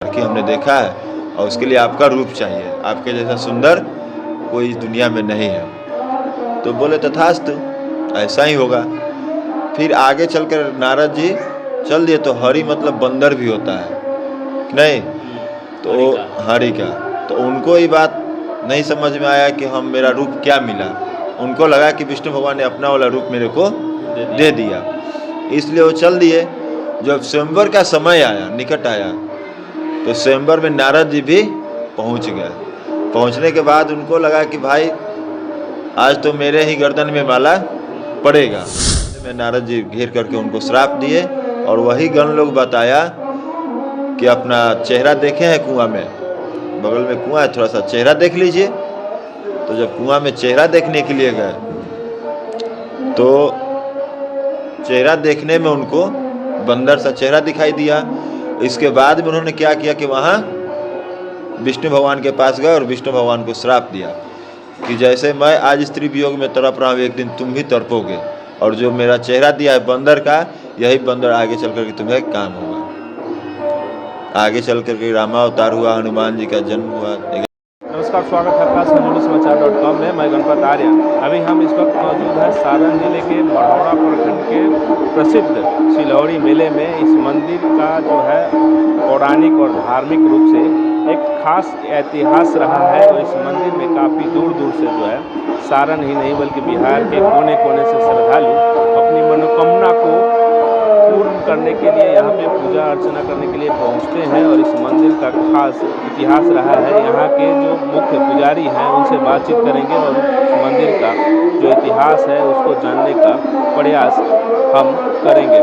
लड़की हमने देखा है और उसके लिए आपका रूप चाहिए, आपके जैसा सुंदर कोई इस दुनिया में नहीं है। तो बोले तथास्तु, ऐसा ही होगा। फिर आगे चलकर नारद जी चल दिए। तो हरि मतलब बंदर भी होता है नहीं, तो हरि का। तो उनको ये बात नहीं समझ में आया कि हम मेरा रूप क्या मिला। उनको लगा कि विष्णु भगवान ने अपना वाला रूप मेरे को दे दिया, इसलिए वो चल दिए। जब स्वयंवर का समय आया, निकट आया, तो स्वयंवर में नारद जी भी पहुंच गए। पहुंचने के बाद उनको लगा कि भाई आज तो मेरे ही गर्दन में माला पड़ेगा। में नारद जी घेर करके उनको श्राप दिए और वही गण लोग बताया कि अपना चेहरा देखे हैं कुआं में, बगल में कुआं है, थोड़ा सा चेहरा देख लीजिए। तो जब कुआं में चेहरा देखने के लिए गए तो चेहरा देखने में उनको बंदर सा चेहरा दिखाई दिया। इसके बाद में उन्होंने क्या किया कि वहाँ विष्णु भगवान के पास गए और विष्णु भगवान को श्राप दिया कि जैसे मैं आज स्त्री वियोग में तड़प रहा हूँ, एक दिन तुम भी तड़पोगे, और जो मेरा चेहरा दिया है बंदर का, यही बंदर आगे चल करके तुम्हें काम होगा। आगे चल करके रामावतार हुआ, हनुमान जी का जन्म हुआ। नमस्कार, स्वागत है आपका समाचार.com में। मैं गणपत आर्य। अभी हम इस वक्त मौजूद है सारण जिले के मढ़ौरा प्रखंड के प्रसिद्ध सिलौड़ी मेले में। इस मंदिर का जो है पौराणिक और धार्मिक रूप से एक खास इतिहास रहा है और इस मंदिर में काफ़ी दूर दूर से जो है सारण ही नहीं बल्कि बिहार के कोने कोने से श्रद्धालु अपनी मनोकामना को पूर्ण करने के लिए यहाँ पे पूजा अर्चना करने के लिए पहुँचते हैं। और इस मंदिर का खास इतिहास रहा है। यहाँ के जो मुख्य पुजारी हैं उनसे बातचीत करेंगे और इस मंदिर का जो इतिहास है उसको जानने का प्रयास हम करेंगे।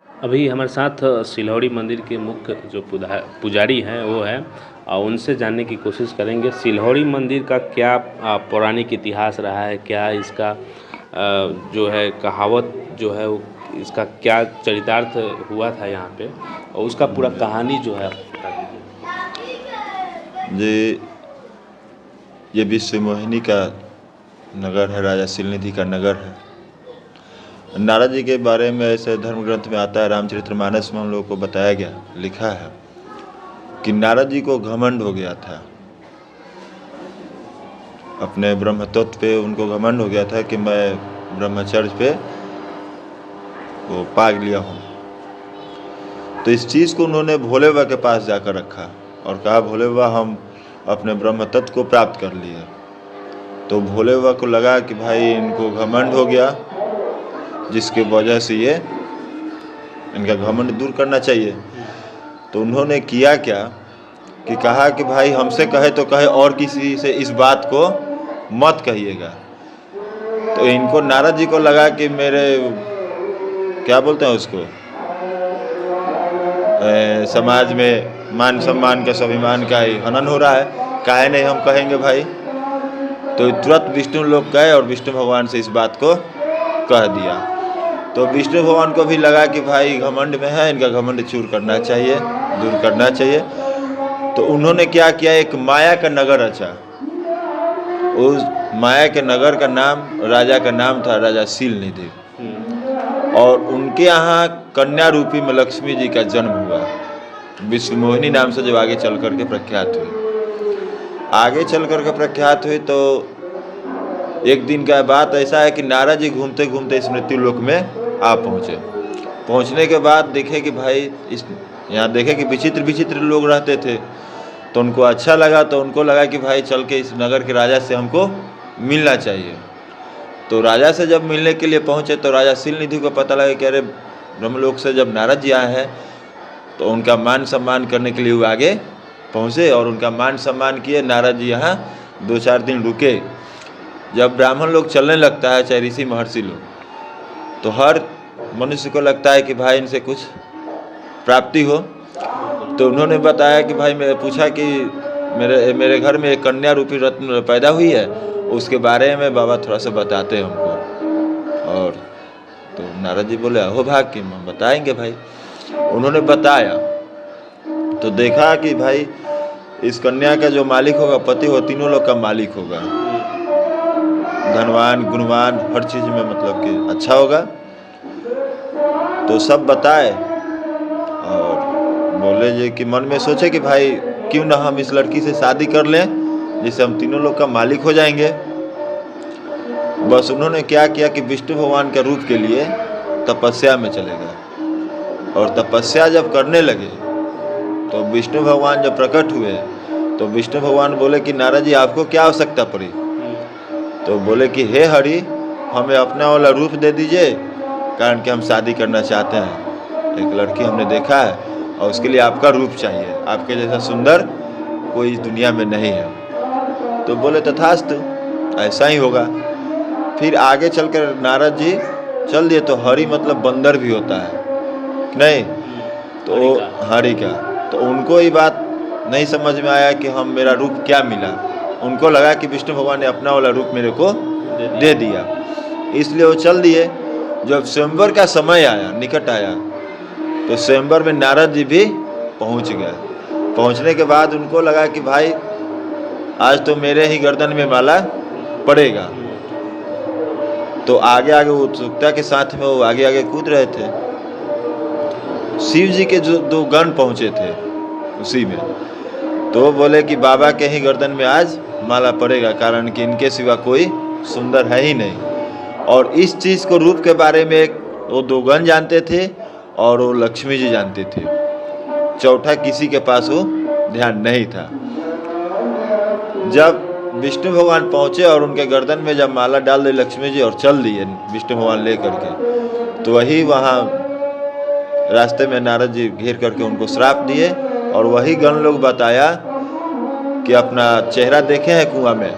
अभी हमारे साथ सिलौड़ी मंदिर के मुख्य जो पुजारी हैं वो है, और उनसे जानने की कोशिश करेंगे सिलौड़ी मंदिर का क्या पौराणिक इतिहास रहा है, क्या इसका जो है कहावत जो है वो इसका क्या चरितार्थ हुआ था यहाँ पे, और उसका पूरा कहानी जो है बता दीजिए। ये विश्वमोहिनी का नगर है, राजा सिलनिधि का नगर है। नारद जी के बारे में ऐसे धर्म ग्रंथ में आता है, रामचरितमानस में हम लोगों को बताया गया, लिखा है कि नारद जी को घमंड हो गया था, अपने ब्रह्मतत्व पे उनको घमंड हो गया था कि मैं ब्रह्मचर्य पे वो पा लिया हूँ। तो इस चीज़ को उन्होंने भोले बाबा के पास जाकर रखा और कहा, भोले बाबा हम अपने ब्रह्म तत्व को प्राप्त कर लिए। तो भोले बाबा को लगा कि भाई इनको घमंड हो गया, जिसके वजह से ये इनका घमंड दूर करना चाहिए। तो उन्होंने किया क्या कि कहा कि भाई हमसे कहे तो कहे और किसी से इस बात को मत कहिएगा। तो इनको नारद जी को लगा कि मेरे क्या बोलते हैं उसको, समाज में मान सम्मान का, स्वाभिमान का ही हनन हो रहा है, काहे नहीं हम कहेंगे भाई। तो तुरंत विष्णु लोग गए और विष्णु भगवान से इस बात को कह दिया। तो विष्णु भगवान को भी लगा कि भाई घमंड में है, इनका घमंड चूर करना चाहिए, दूर करना चाहिए। तो उन्होंने क्या किया, एक माया का नगर रचा। उस माया के नगर का नाम, राजा का नाम था राजा सीलनिधि, और उनके यहाँ कन्या रूपी में लक्ष्मी जी का जन्म हुआ। विश्वमोहिनी नाम से जब आगे चल करके प्रख्यात हुई, आगे चल करके प्रख्यात हुई, तो एक दिन का बात ऐसा है कि नारद जी घूमते घूमते इस मृत्यु लोक में आ पहुँचे। पहुँचने के बाद देखे कि भाई इस यहाँ देखे कि विचित्र विचित्र लोग रहते थे। तो उनको अच्छा लगा, तो उनको लगा कि भाई चल के इस नगर के राजा से हमको मिलना चाहिए। तो राजा से जब मिलने के लिए पहुँचे तो राजा सीलनिधि को पता लगा कि अरे ब्रह्मलोक से जब नारद जी आए हैं, तो उनका मान सम्मान करने के लिए वो आगे पहुँचे और उनका मान सम्मान किए। नारद जी यहाँ 2-4 दिन रुके। जब ब्राह्मण लोग चलने लगता है, चाहे ऋषि महर्षि लोग, तो हर मनुष्य को लगता है कि भाई इनसे कुछ प्राप्ति हो। तो उन्होंने बताया कि भाई, मैं पूछा कि मेरे घर में एक कन्या रूपी रत्न पैदा हुई है, उसके बारे में बाबा थोड़ा सा बताते हैं हमको। और तो नारद जी बोले, अहो भाग्य, हम बताएंगे भाई। उन्होंने बताया तो देखा कि भाई इस कन्या का जो मालिक होगा, पति हो, तीनों लोग का मालिक होगा, धनवान, गुणवान, हर चीज़ में मतलब कि अच्छा होगा। तो सब बताए और बोले जी कि मन में सोचे कि भाई क्यों ना हम इस लड़की से शादी कर लें, जिससे हम तीनों लोग का मालिक हो जाएंगे। बस उन्होंने क्या किया कि विष्णु भगवान के रूप के लिए तपस्या में चले गए, और तपस्या जब करने लगे तो विष्णु भगवान जब प्रकट हुए तो विष्णु भगवान बोले कि नारद जी आपको क्या आवश्यकता पड़ी। तो बोले कि हे हरि, हमें अपना वाला रूप दे दीजिए, कारण कि हम शादी करना चाहते हैं। एक लड़की हमने देखा है और उसके लिए आपका रूप चाहिए, आपके जैसा सुंदर कोई इस दुनिया में नहीं है। तो बोले तथास्तु, ऐसा ही होगा। फिर आगे चलकर नारद जी चल दिए। तो हरि मतलब बंदर भी होता है नहीं, तो हरि का। तो उनको ये बात नहीं समझ में आया कि हम मेरा रूप क्या मिला। उनको लगा कि विष्णु भगवान ने अपना वाला रूप मेरे को दे दिया, इसलिए वो चल दिए। जब स्वयंवर का समय आया, निकट आया, तो स्वयंवर में नारद जी भी पहुंच गए। पहुंचने के बाद उनको लगा कि भाई आज तो मेरे ही गर्दन में माला पड़ेगा। तो आगे आगे उत्सुकता के साथ में वो आगे आगे कूद रहे थे। शिव जी के जो 2 गण पहुंचे थे उसी में, तो वो बोले कि बाबा के ही गर्दन में आज माला पड़ेगा, कारण कि इनके सिवा कोई सुंदर है ही नहीं। और इस चीज़ को, रूप के बारे में वो 2 गण जानते थे और वो लक्ष्मी जी जानते थे। चौथा किसी के पास वो ध्यान नहीं था। जब विष्णु भगवान पहुंचे और उनके गर्दन में जब माला डाल दी लक्ष्मी जी और चल दिए विष्णु भगवान ले करके, तो वही वहाँ रास्ते में नारद जी घेर करके उनको श्राप दिए। और वही गण लोग बताया कि अपना चेहरा देखे हैं कुआं में,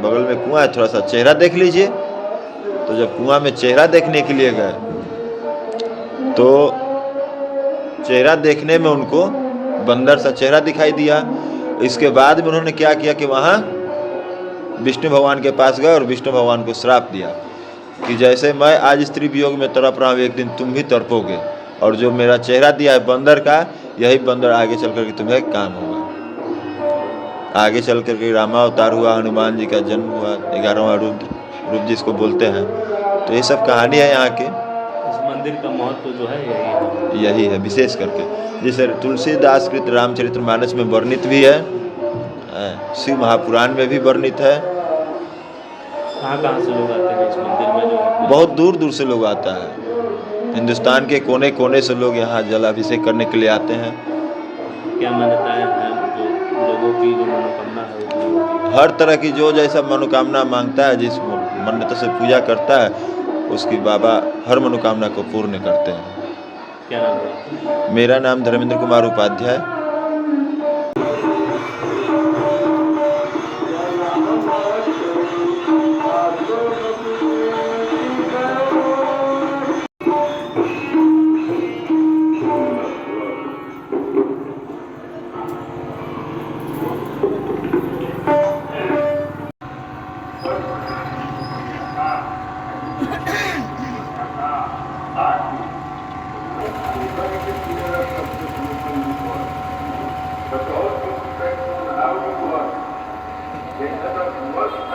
बगल में कुआं है, थोड़ा सा चेहरा देख लीजिए। तो जब कुआं में चेहरा देखने के लिए गए तो चेहरा देखने में उनको बंदर सा चेहरा दिखाई दिया। इसके बाद में उन्होंने क्या किया कि वहाँ विष्णु भगवान के पास गए और विष्णु भगवान को श्राप दिया कि जैसे मैं आज स्त्री वियोग में तड़प रहा हूँ, एक दिन तुम भी तड़पोगे, और जो मेरा चेहरा दिया है बंदर का, यही बंदर आगे चल करके तुम्हें काम होगा। आगे चल करके रामावतार हुआ, हनुमान जी का जन्म हुआ, 11वां रूप जिसको बोलते हैं। तो ये सब कहानी है यहाँ की। इस मंदिर का महत्व जो है यही है विशेष करके, जिसे तुलसीदास कृत रामचरितमानस में वर्णित भी है, शिव महापुराण में भी वर्णित है। कहाँ से लोग आते हैं इस मंदिर में? जो बहुत दूर दूर से लोग आता है, हिंदुस्तान के कोने कोने से लोग यहाँ जलाभिषेक करने के लिए आते हैं। क्या मान्यताएं हैं जो लोगों की जो मनोकामना है? हर तरह की जो जैसा मनोकामना मांगता है, जिस मान्यता से पूजा करता है, उसकी बाबा हर मनोकामना को पूर्ण करते हैं। क्या नाम है? मेरा नाम Dharmendra Kumar Upadhyay. But also respect on how you work. They set up work